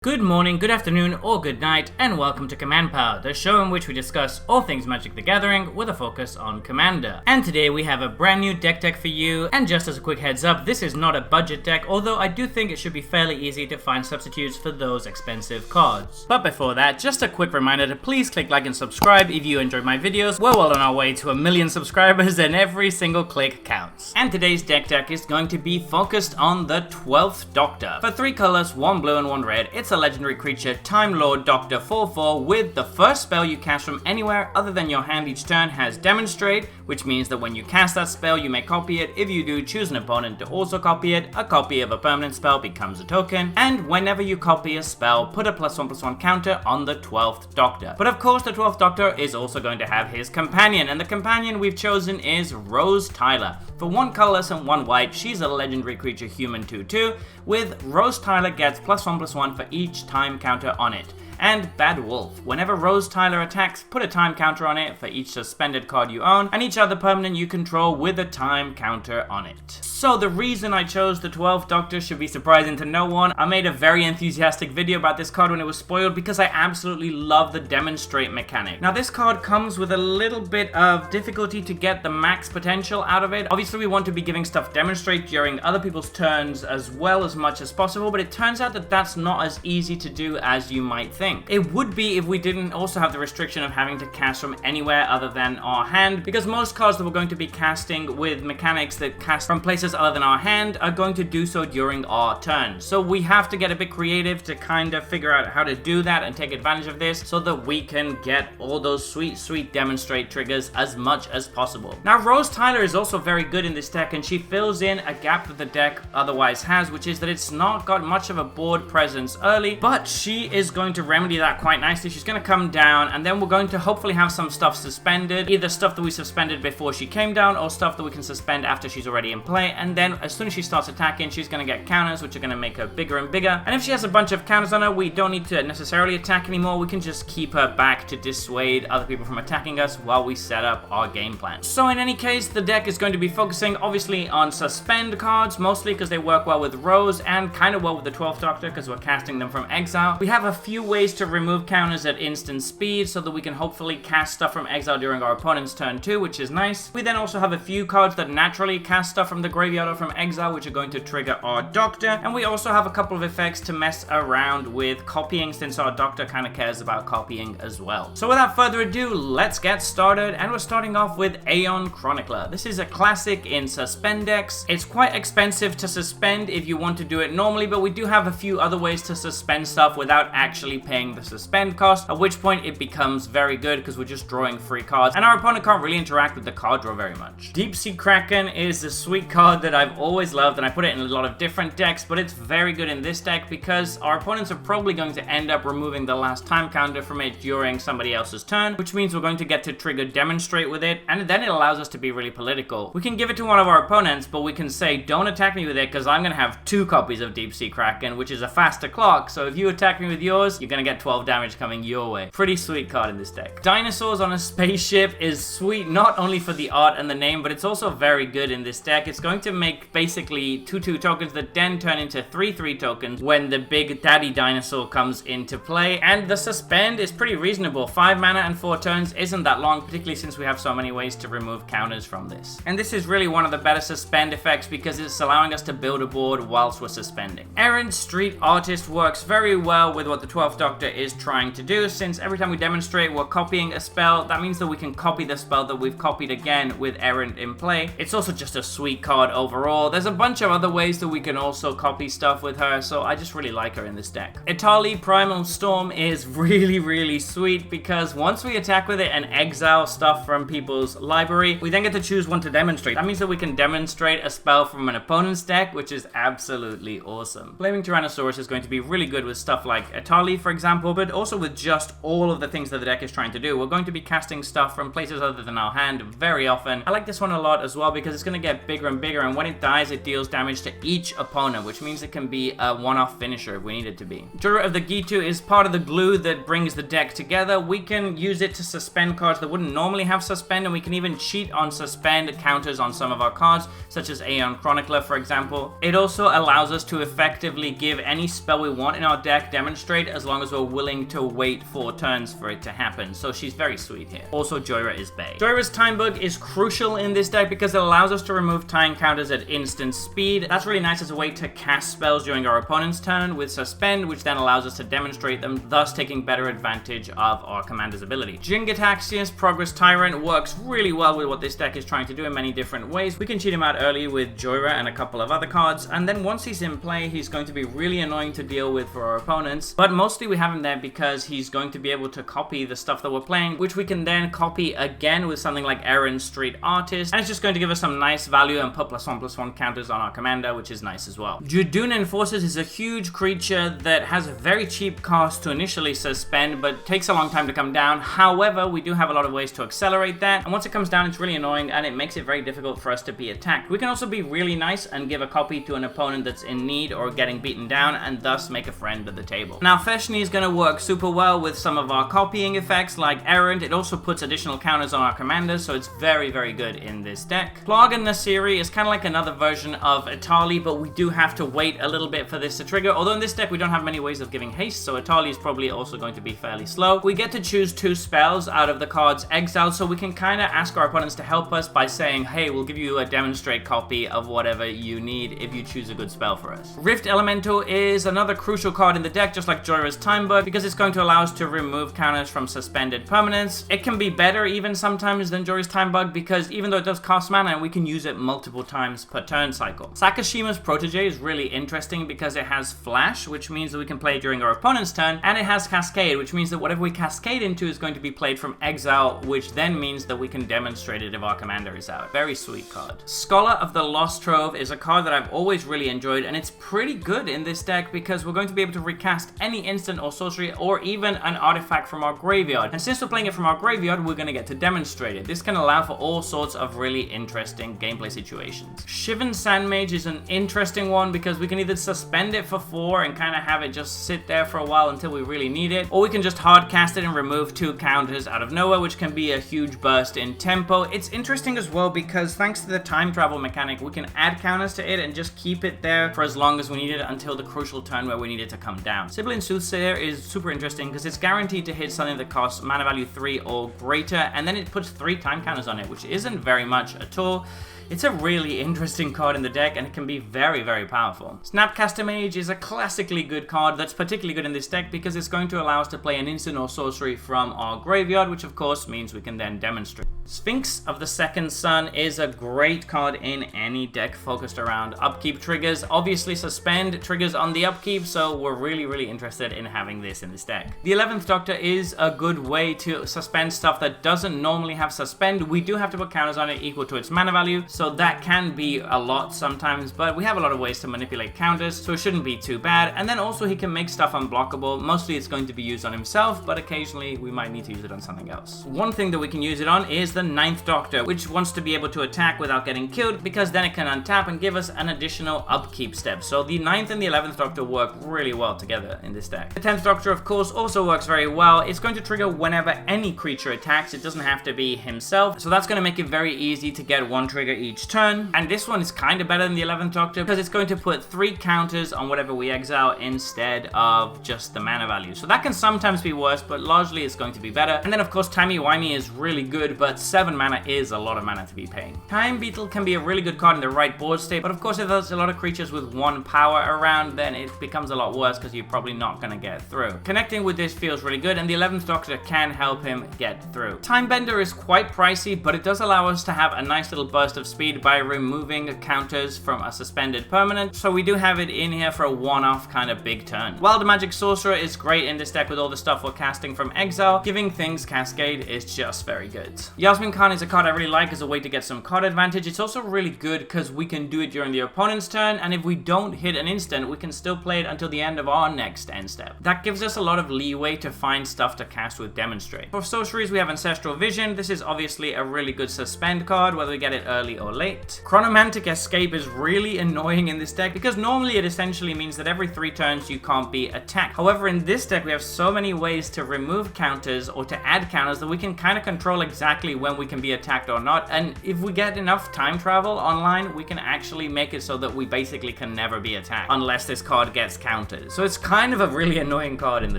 Good morning, good afternoon, or good night, and welcome to Command Power, the show in which we discuss all things Magic the Gathering with a focus on Commander. And today we have a brand new deck for you, and just as a quick heads up, this is not a budget deck, although I do think it should be fairly easy to find substitutes for those expensive cards. But before that, just a quick reminder to please click like and subscribe if you enjoy my videos. We're well on our way to 1 million subscribers, and every single click counts. And today's deck is going to be focused on the 12th Doctor. For 3 colors, 1 blue and 1 red, it's a legendary creature, Time Lord Doctor 4/4, with the first spell you cast from anywhere other than your hand each turn has Demonstrate, which means that when you cast that spell, you may copy it. If you do, choose an opponent to also copy it. A copy of a permanent spell becomes a token, and whenever you copy a spell, put a +1/+1 counter on the 12th Doctor. But of course, the 12th Doctor is also going to have his companion, and the companion we've chosen is Rose Tyler. For 1 colorless and 1 white, she's a legendary creature, human 2/2, with Rose Tyler gets +1/+1 for each time counter on it. And Bad Wolf. Whenever Rose Tyler attacks, put a time counter on it for each suspended card you own, and each other permanent you control with a time counter on it. So the reason I chose the 12th Doctor should be surprising to no one. I made a very enthusiastic video about this card when it was spoiled because I absolutely love the Demonstrate mechanic. Now this card comes with a little bit of difficulty to get the max potential out of it. Obviously we want to be giving stuff Demonstrate during other people's turns as well as much as possible, but it turns out that that's not as easy to do as you might think. It would be if we didn't also have the restriction of having to cast from anywhere other than our hand, because most cards that we're going to be casting with mechanics that cast from places other than our hand are going to do so during our turn. So we have to get a bit creative to kind of figure out how to do that and take advantage of this so that we can get all those sweet Demonstrate triggers as much as possible. Now Rose Tyler is also very good in this deck, and she fills in a gap that the deck otherwise has, which is that it's not got much of a board presence early, but she is going to remedy that quite nicely. She's going to come down, and then we're going to hopefully have some stuff suspended, either stuff that we suspended before she came down or stuff that we can suspend after she's already in play, and then as soon as she starts attacking, she's going to get counters, which are going to make her bigger and bigger. And if she has a bunch of counters on her, we don't need to necessarily attack anymore. We can just keep her back to dissuade other people from attacking us while we set up our game plan. So in any case, the deck is going to be focusing obviously on suspend cards, mostly because they work well with Rose and kind of well with the 12th Doctor because we're casting them from exile. We have a few ways to remove counters at instant speed so that we can hopefully cast stuff from exile during our opponent's turn too, which is nice. We then also have a few cards that naturally cast stuff from the graveyard or from exile, which are going to trigger our Doctor. And we also have a couple of effects to mess around with copying, since our Doctor kind of cares about copying as well. So without further ado, let's get started, and we're starting off with Aeon Chronicler. This is a classic in suspend decks. It's quite expensive to suspend if you want to do it normally, but we do have a few other ways to suspend stuff without actually paying the suspend cost, at which point it becomes very good because we're just drawing free cards and our opponent can't really interact with the card draw very much. Deep Sea Kraken is a sweet card that I've always loved, and I put it in a lot of different decks, but it's very good in this deck because our opponents are probably going to end up removing the last time counter from it during somebody else's turn, which means we're going to get to trigger Demonstrate with it, and then it allows us to be really political. We can give it to one of our opponents, but we can say, don't attack me with it because I'm going to have 2 copies of Deep Sea Kraken, which is a faster clock, so if you attack me with yours, you're going to get 12 damage coming your way. Pretty sweet card in this deck. Dinosaurs on a Spaceship is sweet not only for the art and the name, but it's also very good in this deck. It's going to make basically 2/2 tokens that then turn into 3/3 tokens when the big daddy dinosaur comes into play, and the suspend is pretty reasonable. 5 mana and 4 turns isn't that long, particularly since we have so many ways to remove counters from this. And this is really one of the better suspend effects because it's allowing us to build a board whilst we're suspending. Errant Street Artist works very well with what the 12th Doctor is trying to do, since every time we demonstrate we're copying a spell. That means that we can copy the spell that we've copied again with Errant in play. It's also just a sweet card overall. There's a bunch of other ways that we can also copy stuff with her, so I just really like her in this deck. Etali Primal Storm is really sweet because once we attack with it and exile stuff from people's library, we then get to choose one to demonstrate. That means that we can demonstrate a spell from an opponent's deck, which is absolutely awesome. Flaming Tyrannosaurus is going to be really good with stuff like Etali, for example, example, but also with just all of the things that the deck is trying to do. We're going to be casting stuff from places other than our hand very often. I like this one a lot as well because it's going to get bigger and bigger, and when it dies, it deals damage to each opponent, which means it can be a one-off finisher if we need it to be. Jura of the Gitu is part of the glue that brings the deck together. We can use it to suspend cards that wouldn't normally have suspend, and we can even cheat on suspend counters on some of our cards, such as Aeon Chronicler, for example. It also allows us to effectively give any spell we want in our deck demonstrate, as long as we're willing to wait 4 turns for it to happen. So she's very sweet here. Also, Joyra is bae. Joyra's Time Bug is crucial in this deck because it allows us to remove time counters at instant speed. That's really nice as a way to cast spells during our opponent's turn with suspend, which then allows us to demonstrate them, thus taking better advantage of our commander's ability. Jin-Gitaxias, Progress Tyrant, works really well with what this deck is trying to do in many different ways. We can cheat him out early with Joyra and a couple of other cards, and then once he's in play, he's going to be really annoying to deal with for our opponents, but mostly we have him there because he's going to be able to copy the stuff that we're playing, which we can then copy again with something like Aaron Street Artist, and it's just going to give us some nice value and put +1/+1 counters on our commander, which is nice as well. Judun Enforcers is a huge creature that has a very cheap cost to initially suspend, but takes a long time to come down. However, we do have a lot of ways to accelerate that, and once it comes down, it's really annoying, and it makes it very difficult for us to be attacked. We can also be really nice and give a copy to an opponent that's in need or getting beaten down, and thus make a friend at the table. Now, Feshni is going to work super well with some of our copying effects like Errant. It also puts additional counters on our commanders, so it's very, very good in this deck. Plag and Nasiri is kind of like another version of Atali, but we do have to wait a little bit for this to trigger, although in this deck we don't have many ways of giving haste, so Atali is probably also going to be fairly slow. We get to choose 2 spells out of the cards exiled, so we can kind of ask our opponents to help us by saying, hey, we'll give you a demonstrate copy of whatever you need if you choose a good spell for us. Rift Elemental is another crucial card in the deck, just like Joyra's Time Bug, because it's going to allow us to remove counters from suspended permanents. It can be better even sometimes than Joyra's Time Bug, because even though it does cost mana, we can use it multiple times per turn cycle. Sakashima's Protege is really interesting because it has Flash, which means that we can play it during our opponent's turn, and it has Cascade, which means that whatever we cascade into is going to be played from exile, which then means that we can demonstrate it if our commander is out. Very sweet card. Scholar of the Lost Trove is a card that I've always really enjoyed, and it's pretty good in this deck because we're going to be able to recast any instant or sorcery or even an artifact from our graveyard. And since we're playing it from our graveyard, we're going to get to demonstrate it. This can allow for all sorts of really interesting gameplay situations. Shivan Sandmage is an interesting one because we can either suspend it for 4 and kind of have it just sit there for a while until we really need it, or we can just hard cast it and remove 2 counters out of nowhere, which can be a huge burst in tempo. It's interesting as well because thanks to the time travel mechanic, we can add counters to it and just keep it there for as long as we need it until the crucial turn where we need it to come down. Sibylline Soothsayer is super interesting because it's guaranteed to hit something that costs mana value 3 or greater, and then it puts 3 time counters on it, which isn't very much at all. It's a really interesting card in the deck, and it can be very, very powerful. Snapcaster Mage is a classically good card that's particularly good in this deck because it's going to allow us to play an instant or sorcery from our graveyard, which of course means we can then demonstrate. Sphinx of the Second Sun is a great card in any deck focused around upkeep triggers. Obviously, suspend triggers on the upkeep, so we're really, really interested in having this in this deck. The 11th Doctor is a good way to suspend stuff that doesn't normally have suspend. We do have to put counters on it equal to its mana value, so that can be a lot sometimes, but we have a lot of ways to manipulate counters, so it shouldn't be too bad. And then also he can make stuff unblockable. Mostly it's going to be used on himself, but occasionally we might need to use it on something else. One thing that we can use it on is the 9th Doctor, which wants to be able to attack without getting killed, because then it can untap and give us an additional upkeep step. So the 9th and the 11th Doctor work really well together in this deck. The 10th Doctor, of course, also works very well. It's going to trigger whenever any creature attacks. It doesn't have to be himself, so that's going to make it very easy to get 1 trigger each turn. And this one is kind of better than the 11th Doctor because it's going to put 3 counters on whatever we exile instead of just the mana value. So that can sometimes be worse, but largely it's going to be better. And then of course Timey-Wimey is really good, but 7 mana is a lot of mana to be paying. Time Beetle can be a really good card in the right board state, but of course if there's a lot of creatures with 1 power around, then it becomes a lot worse because you're probably not going to get through. Connecting with this feels really good, and the 11th Doctor can help him get through. Timebender is quite pricey, but it does allow us to have a nice little burst of speed by removing counters from a suspended permanent, so we do have it in here for a one-off kind of big turn. Wild Magic Sorcerer is great in this deck with all the stuff we're casting from exile. Giving things Cascade is just very good. Yasmin Khan is a card I really like as a way to get some card advantage. It's also really good because we can do it during the opponent's turn, and if we don't hit an instant, we can still play it until the end of our next end step. That gives us a lot of leeway to find stuff to cast with Demonstrate. For sorceries, we have Ancestral Vision. This is obviously a really good suspend card, whether we get it early or late. Chronomantic Escape is really annoying in this deck because normally it essentially means that every 3 turns you can't be attacked. However, in this deck, we have so many ways to remove counters or to add counters that we can kind of control exactly when we can be attacked or not. And if we get enough time travel online, we can actually make it so that we basically can never be attacked unless this card gets counters. So it's kind of a really annoying card in the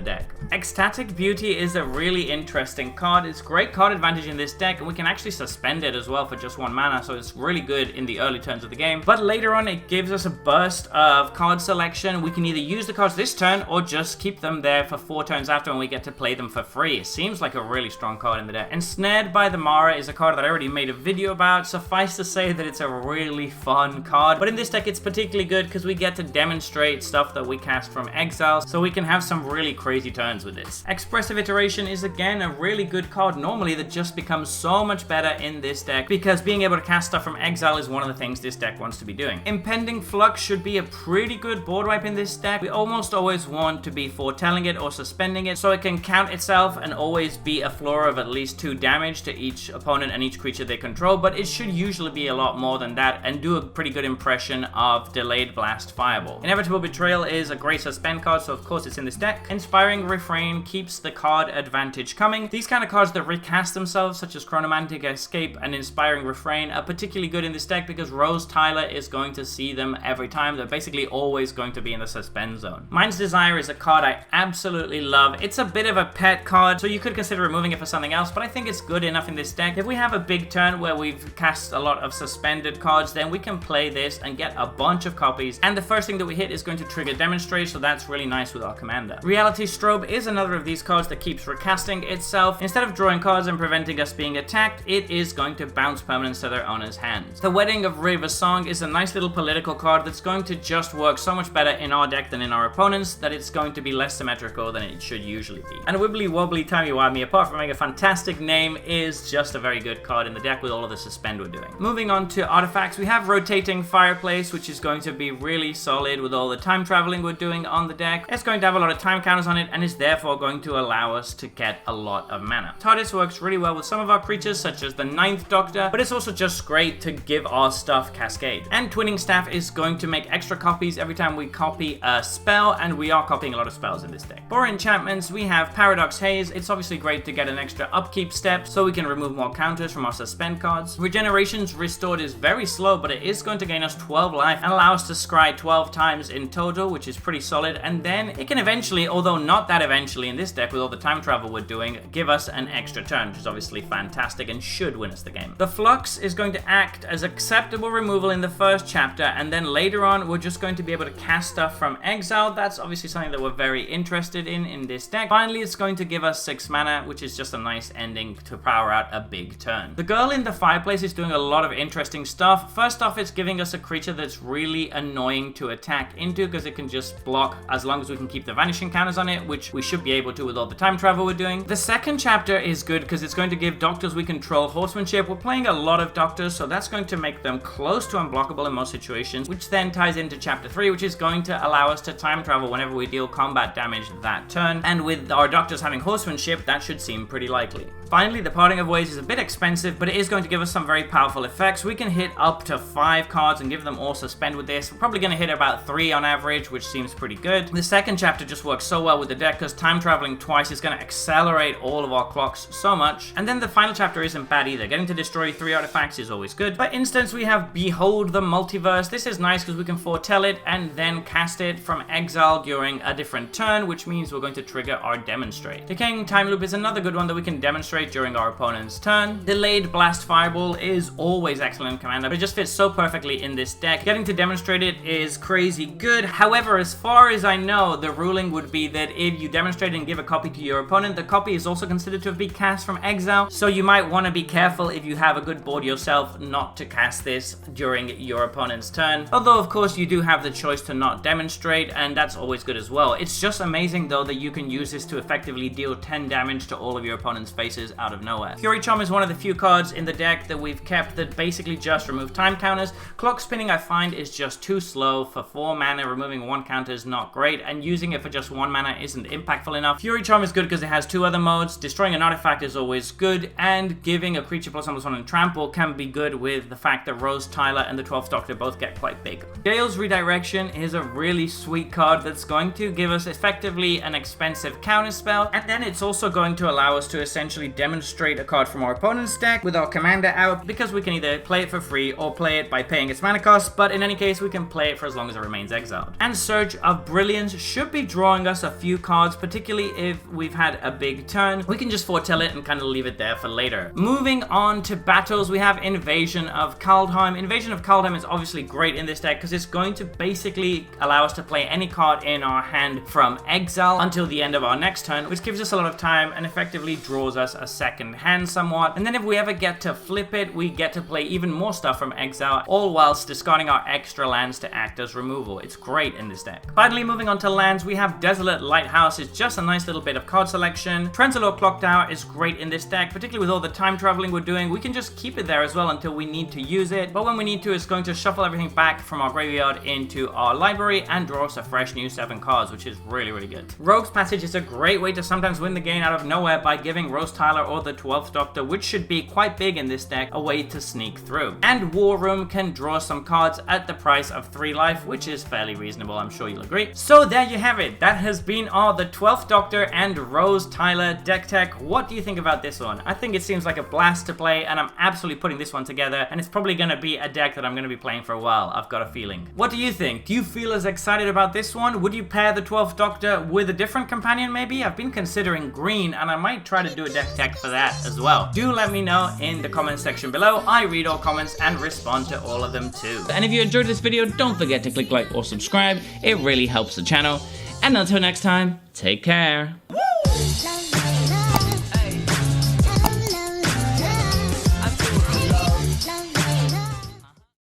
deck. Ecstatic Beauty is a really interesting card. It's great card advantage in this deck, and we can actually suspend it as well for just 1 mana, so it's really good in the early turns of the game. But later on, it gives us a burst of card selection. We can either use the cards this turn or just keep them there for 4 turns after, and we get to play them for free. It seems like a really strong card in the deck. Ensnared by the Mara is a card that I already made a video about. Suffice to say that it's a really fun card, but in this deck it's particularly good because we get to demonstrate stuff that we cast from exile, so we can have some really crazy turns with this. Expressive Iteration is again a really good card normally that just becomes so much better in this deck because being able to cast stuff from exile is one of the things this deck wants to be doing. Impending Flux should be a pretty good board wipe in this deck. We almost always want to be foretelling it or suspending it so it can count itself and always be a floor of at least 2 damage to each opponent and each creature they control, but it should usually be a lot more than that and do a pretty good impression of Delayed Blast Fireball. Inevitable Betrayal is a great suspend card, so of course it's in this deck. Inspiring Refrain keeps the card advantage coming. These kind of cards that recast themselves, such as Chronomantic Escape and Inspiring Refrain, are particularly good in this deck because Rose Tyler is going to see them every time. They're basically always going to be in the suspend zone. Mind's Desire is a card I absolutely love. It's a bit of a pet card, so you could consider removing it for something else, but I think it's good enough in this deck. If we have a big turn where we've cast a lot of suspended cards, then we can play this and get a bunch of copies, and the first thing that we hit is going to trigger Demonstrate, so that's really nice with our commander. Reality Strobe is another of these cards that keeps recasting itself. Instead of drawing cards and preventing us being attacked, it is going to bounce permanents to their owner's hands. The Wedding of River Song is a nice little political card that's going to just work so much better in our deck than in our opponents that it's going to be less symmetrical than it should usually be. And Wibbly Wobbly Timey Wimey, apart from having a fantastic name, is just a very good card in the deck with all of the suspend we're doing. Moving on to artifacts, we have Rotating Fireplace, which is going to be really solid with all the time traveling we're doing on the deck. It's going to have a lot of time counters on it and is therefore going to allow us to get a lot of mana. TARDIS works really well with some of our creatures, such as the 9th Doctor, but it's also just great to give our stuff Cascade. And Twinning Staff is going to make extra copies every time we copy a spell, and we are copying a lot of spells in this deck. For enchantments, we have Paradox Haze. It's obviously great to get an extra upkeep step so we can remove more counters from our suspend cards. Regenerations Restored is very slow, but it is going to gain us 12 life and allow us to scry 12 times in total, which is pretty solid. And then it can eventually, although not that eventually in this deck with all the time travel we're doing, give us an extra turn, which is obviously fantastic and should win us the game. The Flux is going to act as acceptable removal in the first chapter, and then later on we're just going to be able to cast stuff from exile. That's obviously something that we're very interested in this deck. Finally, it's going to give us 6 mana, which is just a nice ending to power out a big turn. The Girl in the Fireplace is doing a lot of interesting stuff. First off, it's giving us a creature that's really annoying to attack into because it can just block as long as we can keep the vanishing counters on it, which we should be able to with all the time travel we're doing. The second chapter is good because it's going to give doctors we control horsemanship. We're playing a lot of doctors, so that's going to make them close to unblockable in most situations, which then ties into chapter 3, which is going to allow us to time travel whenever we deal combat damage that turn. And with our doctors having horsemanship, that should seem pretty likely. Finally, the Parting of Ways is a bit expensive, but it is going to give us some very powerful effects. We can hit up to 5 cards and give them all suspend with this. We're probably going to hit about 3 on average, which seems pretty good. The second chapter just works so well with the deck because time traveling twice is going to accelerate all of our clocks so much. And then the final chapter isn't bad either. Getting to destroy 3 artifacts is always good. For instance, we have Behold the Multiverse. This is nice because we can foretell it and then cast it from exile during a different turn, which means we're going to trigger our Demonstrate. Decaying Time Loop is another good one that we can demonstrate during our opponent's turn. Delayed Blast Fireball is always excellent in Commander, but it just fits so perfectly in this deck. Getting to demonstrate it is crazy good. However, as far as I know, the ruling would be that if you demonstrate and give a copy to your opponent, the copy is also considered to be cast from exile, so you might want to be careful if you have a good board yourself not to cast this during your opponent's turn. Although, of course, you do have the choice to not demonstrate, and that's always good as well. It's just amazing, though, that you can use this to effectively deal 10 damage to all of your opponent's faces out of nowhere. Fury Charm is one of the few cards in the deck that we've kept that basically just remove time counters. Clock Spinning, I find, is just too slow. For 4 mana, removing 1 counter is not great, and using it for just 1 mana isn't impactful enough. Fury Charm is good because it has 2 other modes. Destroying an artifact is always good, and giving a creature +1/+1 and trample can be good with the fact that Rose Tyler and the 12th Doctor both get quite big. Gale's Redirection is a really sweet card that's going to give us effectively an expensive counterspell, and then it's also going to allow us to essentially demonstrate a card from our opponent's deck with our commander out, because we can either play it for free or play it by paying its mana cost, but in any case we can play it for as long as it remains exiled. And Surge of Brilliance should be drawing us a few cards, particularly if we've had a big turn. We can just foretell it and kind of leave it there for later. Moving on to battles, we have Invasion of Kaldheim. Invasion of Kaldheim is obviously great in this deck because it's going to basically allow us to play any card in our hand from exile until the end of our next turn, which gives us a lot of time and effectively draws us a second hand somewhat. And then if we ever get to flip it, we get to play even more stuff from exile, all whilst discarding our extra lands to act as removal. It's great in this deck. Finally, moving on to lands, we have Desolate Lighthouse. It's just a nice little bit of card selection. Trenzalore Clock Tower is great in this deck, particularly with all the time traveling we're doing. We can just keep it there as well until we need to use it, but when we need to, it's going to shuffle everything back from our graveyard into our library and draw us a fresh new 7 cards, which is really, really good. Rogue's Passage is a great way to sometimes win the game out of nowhere by giving Rose Tyler or the 12th Doctor, which should be quite big in this deck, a way to sneak through. And War Room can draw some cards at the price of 3 life, which is fairly reasonable, I'm sure you'll agree. So there you have it. That has been our the 12th Doctor and Rose Tyler deck tech. What do you think about this one? I think it seems like a blast to play, and I'm absolutely putting this one together, and it's probably going to be a deck that I'm going to be playing for a while. I've got a feeling. What do you think? Do you feel as excited about this one? Would you pair the 12th Doctor with a different companion maybe? I've been considering green, and I might try to do a deck tech for that as well. Do let me know in the comments section below. I read all comments and respond to all of them too. And if you enjoyed this video, don't forget to click like or subscribe. It really helps the channel. And until next time, take care. Woo!